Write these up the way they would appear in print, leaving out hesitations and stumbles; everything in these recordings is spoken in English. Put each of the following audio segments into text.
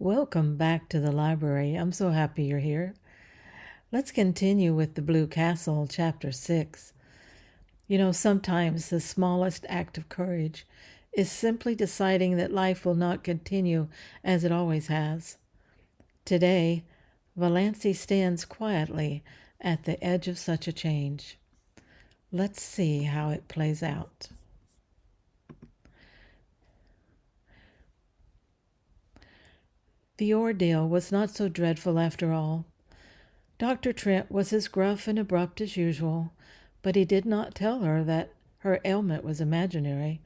Welcome back to the library. I'm so happy you're here. Let's continue with The Blue Castle, Chapter 6. Sometimes the smallest act of courage is simply deciding that life will not continue as it always has. Today, Valancy stands quietly at the edge of such a change. Let's see how it plays out. The ordeal was not so dreadful after all. Dr. Trent was as gruff and abrupt as usual, but he did not tell her that her ailment was imaginary.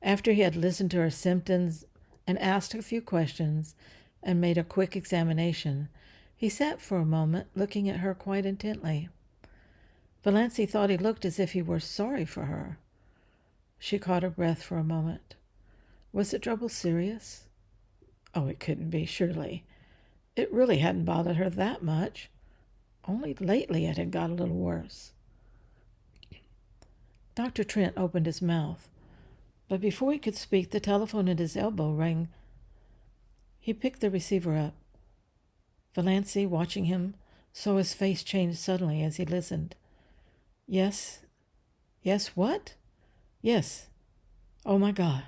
After he had listened to her symptoms and asked a few questions and made a quick examination, he sat for a moment looking at her quite intently. Valancy thought he looked as if he were sorry for her. She caught her breath for a moment. Was the trouble serious? Oh, it couldn't be, surely. It really hadn't bothered her that much. Only lately it had got a little worse. Dr. Trent opened his mouth, but before he could speak, the telephone at his elbow rang. He picked the receiver up. Valancy, watching him, saw his face change suddenly as he listened. Yes? Yes, what? Yes. Oh, my God.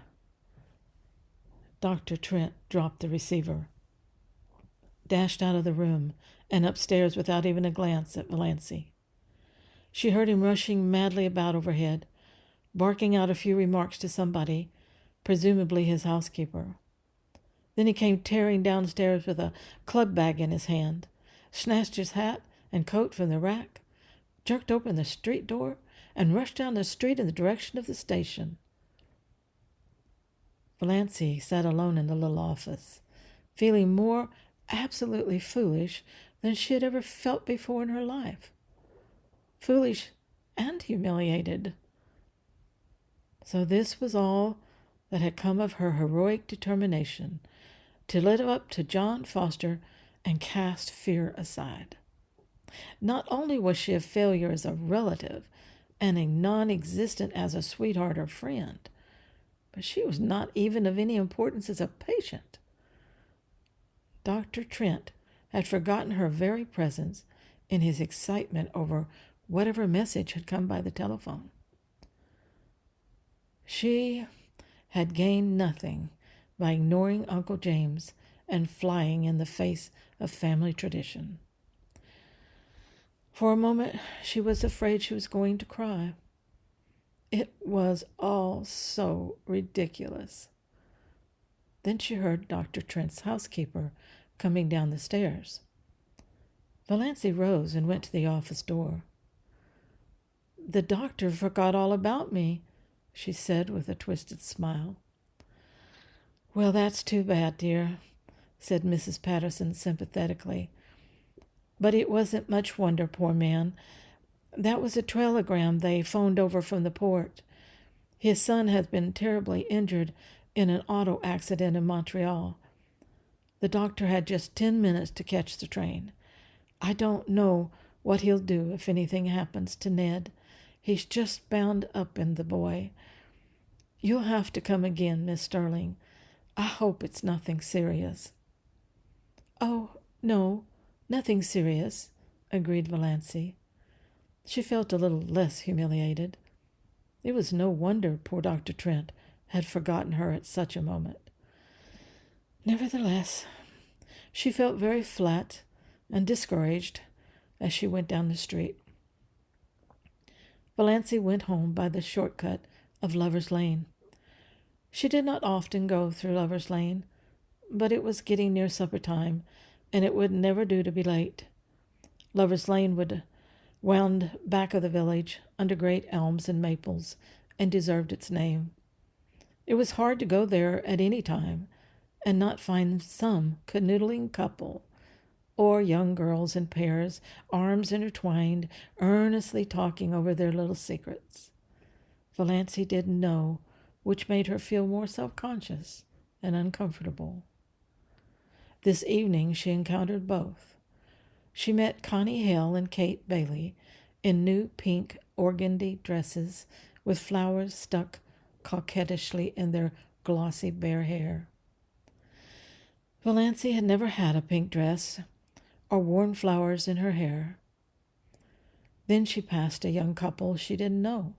Dr. Trent dropped the receiver, dashed out of the room, and upstairs without even a glance at Valancy. She heard him rushing madly about overhead, barking out a few remarks to somebody, presumably his housekeeper. Then he came tearing downstairs with a club bag in his hand, snatched his hat and coat from the rack, jerked open the street door, and rushed down the street in the direction of the station. Valancy sat alone in the little office, feeling more absolutely foolish than she had ever felt before in her life. Foolish and humiliated. So this was all that had come of her heroic determination to live up to John Foster and cast fear aside. Not only was she a failure as a relative and a non-existent as a sweetheart or friend, but she was not even of any importance as a patient. Dr. Trent had forgotten her very presence in his excitement over whatever message had come by the telephone. She had gained nothing by ignoring Uncle James and flying in the face of family tradition. For a moment, she was afraid she was going to cry. It was all so ridiculous. Then she heard Dr. Trent's housekeeper coming down the stairs. Valancy rose and went to the office door. "The doctor forgot all about me," she said with a twisted smile. "Well, that's too bad, dear," said Mrs. Patterson sympathetically. "But it wasn't much wonder, poor man. That was a telegram they phoned over from the port. His son has been terribly injured in an auto accident in Montreal. The doctor had just 10 minutes to catch the train. I don't know what he'll do if anything happens to Ned. He's just bound up in the boy. You'll have to come again, Miss Stirling. I hope it's nothing serious." "Oh, no, nothing serious," agreed Valancy. She felt a little less humiliated. It was no wonder poor Dr. Trent had forgotten her at such a moment. Nevertheless, she felt very flat and discouraged as she went down the street. Valancy went home by the shortcut of Lover's Lane. She did not often go through Lover's Lane, but it was getting near supper time, and it would never do to be late. Lover's Lane wound back of the village under great elms and maples, and deserved its name. It was hard to go there at any time and not find some canoodling couple or young girls in pairs, arms intertwined, earnestly talking over their little secrets. Valancy didn't know which made her feel more self-conscious and uncomfortable. This evening she encountered both. She met Connie Hale and Kate Bailey in new pink organdy dresses with flowers stuck coquettishly in their glossy bare hair. Valancy had never had a pink dress or worn flowers in her hair. Then she passed a young couple she didn't know,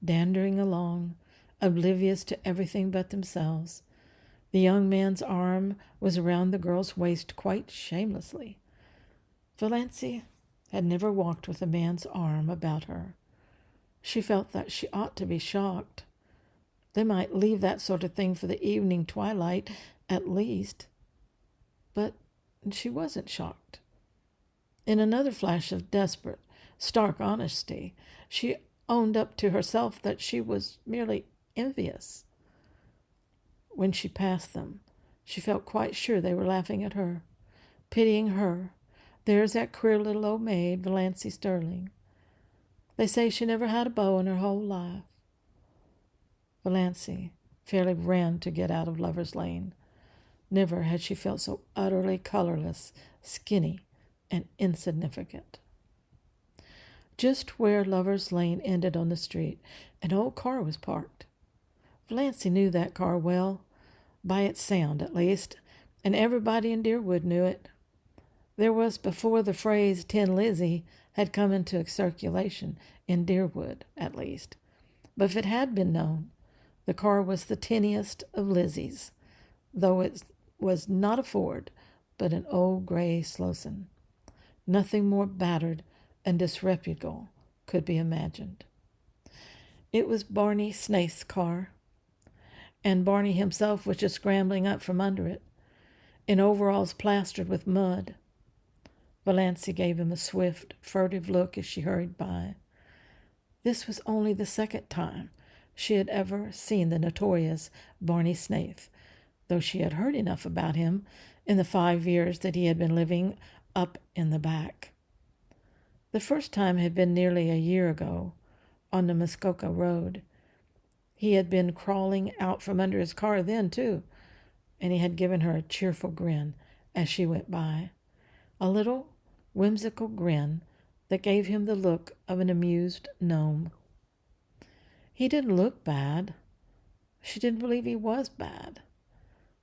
dandering along, oblivious to everything but themselves. The young man's arm was around the girl's waist quite shamelessly. Valancy had never walked with a man's arm about her. She felt that she ought to be shocked. They might leave that sort of thing for the evening twilight, at least. But she wasn't shocked. In another flash of desperate, stark honesty, she owned up to herself that she was merely envious. When she passed them, she felt quite sure they were laughing at her, pitying her. There's that queer little old maid, Valancy Stirling. They say she never had a beau in her whole life. Valancy fairly ran to get out of Lover's Lane. Never had she felt so utterly colorless, skinny, and insignificant. Just where Lover's Lane ended on the street, an old car was parked. Valancy knew that car well, by its sound at least, and everybody in Deerwood knew it. There was before the phrase Tin Lizzie had come into circulation in Deerwood, at least. But if it had been known, the car was the tinniest of Lizzies, though it was not a Ford, but an old gray Slocum. Nothing more battered and disreputable could be imagined. It was Barney Snaith's car, and Barney himself was just scrambling up from under it, in overalls plastered with mud. Valancy gave him a swift, furtive look as she hurried by. This was only the second time she had ever seen the notorious Barney Snaith, though she had heard enough about him in the 5 years that he had been living up in the back. The first time had been nearly a year ago, on the Muskoka Road. He had been crawling out from under his car then, too, and he had given her a cheerful grin as she went by. A little whimsical grin that gave him the look of an amused gnome. He didn't look bad. She didn't believe he was bad,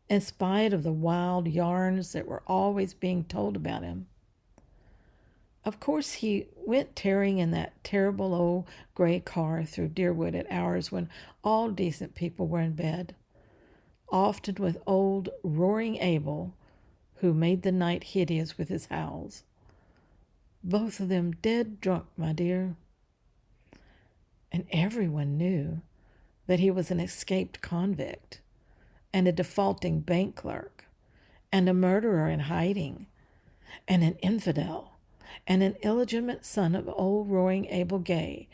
in spite of the wild yarns that were always being told about him. Of course, he went tearing in that terrible old gray car through Deerwood at hours when all decent people were in bed, often with old Roaring Abel, who made the night hideous with his howls. Both of them dead drunk, my dear. And everyone knew that he was an escaped convict, and a defaulting bank clerk, and a murderer in hiding, and an infidel, and an illegitimate son of old Roaring Abel Gay,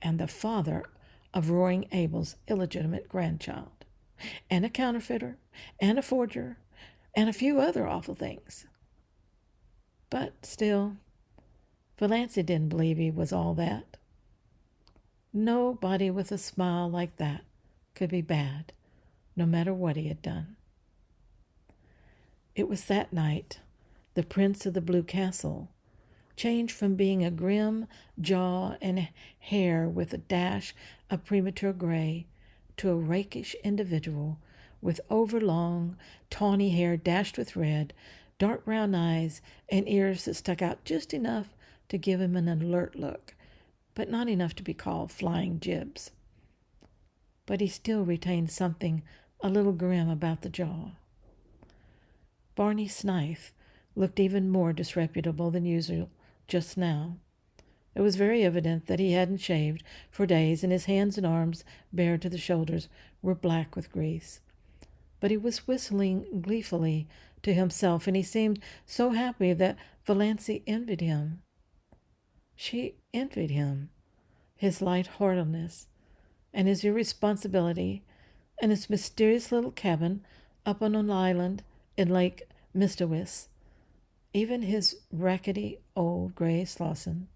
and the father of Roaring Abel's illegitimate grandchild, and a counterfeiter, and a forger, and a few other awful things. But still, Valancy didn't believe he was all that. Nobody with a smile like that could be bad, no matter what he had done. It was that night the Prince of the Blue Castle changed from being a grim jaw and hair with a dash of premature gray to a rakish individual with overlong, tawny hair dashed with red, dark brown eyes, and ears that stuck out just enough to give him an alert look, but not enough to be called flying jibs. But he still retained something a little grim about the jaw. Barney Snaith looked even more disreputable than usual just now. It was very evident that he hadn't shaved for days, and his hands and arms, bare to the shoulders, were black with grease. But he was whistling gleefully to himself, and he seemed so happy that Valancy envied him. She envied him, his light-heartedness, and his irresponsibility, and his mysterious little cabin up on an island in Lake Mistawis, even his rackety old gray Slocum.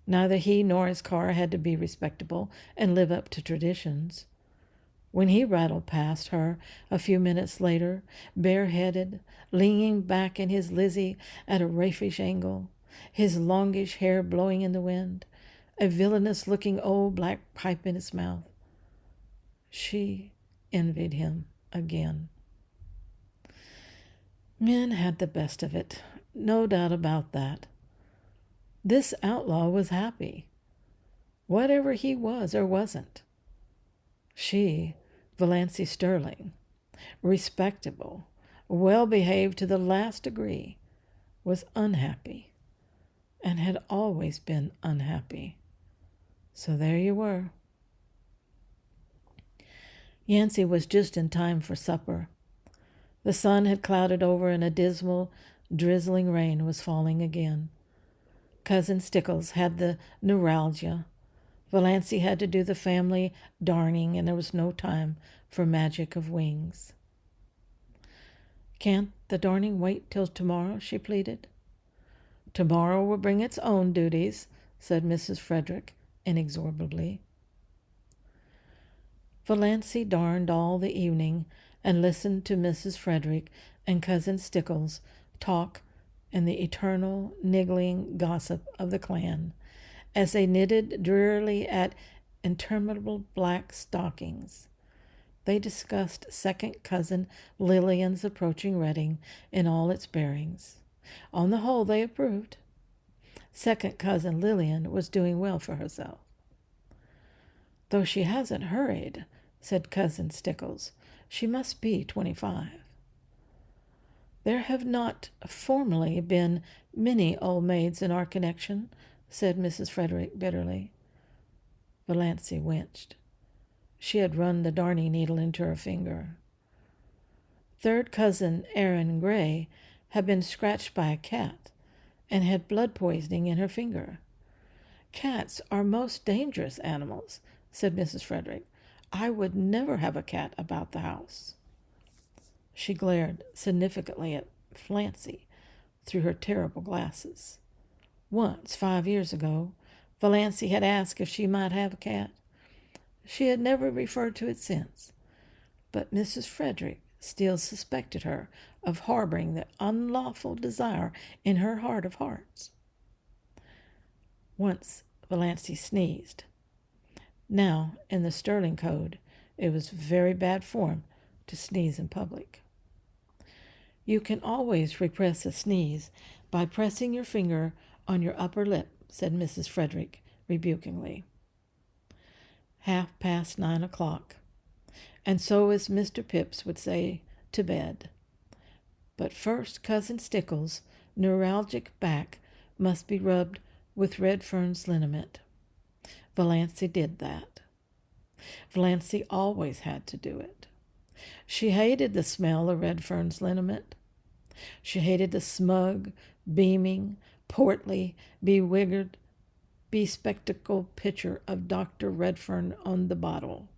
Neither he nor his car had to be respectable and live up to traditions. When he rattled past her a few minutes later, bareheaded, leaning back in his Lizzie at a raffish angle, his longish hair blowing in the wind, a villainous-looking old black pipe in his mouth, she envied him again. Men had the best of it, no doubt about that. This outlaw was happy, whatever he was or wasn't. She, Valancy Stirling, respectable, well behaved to the last degree, was unhappy, and had always been unhappy. So there you were. Yancey was just in time for supper. The sun had clouded over and a dismal, drizzling rain was falling again. Cousin Stickles had the neuralgia. Valancy had to do the family darning, and there was no time for magic of wings. "Can't the darning wait till tomorrow?" she pleaded. "Tomorrow will bring its own duties," said Mrs. Frederick inexorably. Valancy darned all the evening and listened to Mrs. Frederick and Cousin Stickles talk in the eternal niggling gossip of the clan as they knitted drearily at interminable black stockings. They discussed second cousin Lillian's approaching wedding in all its bearings. On the whole, they approved. Second cousin Lillian was doing well for herself. "Though she hasn't hurried," said Cousin Stickles. "She must be 25. "There have not formerly been many old maids in our connection," said Mrs. Frederick bitterly. Valancy winced. She had run the darning needle into her finger. Third cousin Aaron Gray had been scratched by a cat and had blood poisoning in her finger. "Cats are most dangerous animals," said Mrs. Frederick. "I would never have a cat about the house." She glared significantly at Valancy through her terrible glasses. Once, 5 years ago, Valancy had asked if she might have a cat. She had never referred to it since, but Mrs. Frederick still suspected her of harboring the unlawful desire in her heart of hearts. Once Valancy sneezed. Now, in the Stirling Code, it was very bad form to sneeze in public. "You can always repress a sneeze by pressing your finger on your upper lip," said Mrs. Frederick rebukingly. 9:30, and so, as Mr. Phipps would say, to bed. But first Cousin Stickles' neuralgic back must be rubbed with Redfern's liniment. Valancy did that. Valancy always had to do it. She hated the smell of Redfern's liniment. She hated the smug, beaming, portly, bewiggered, bespectacled picture of Dr. Redfern on the bottle.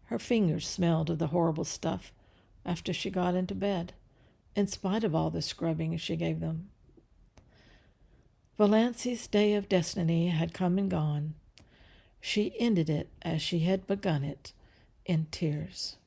Her fingers smelled of the horrible stuff after she got into bed, in spite of all the scrubbing she gave them. Valancy's day of destiny had come and gone. She ended it as she had begun it, in tears.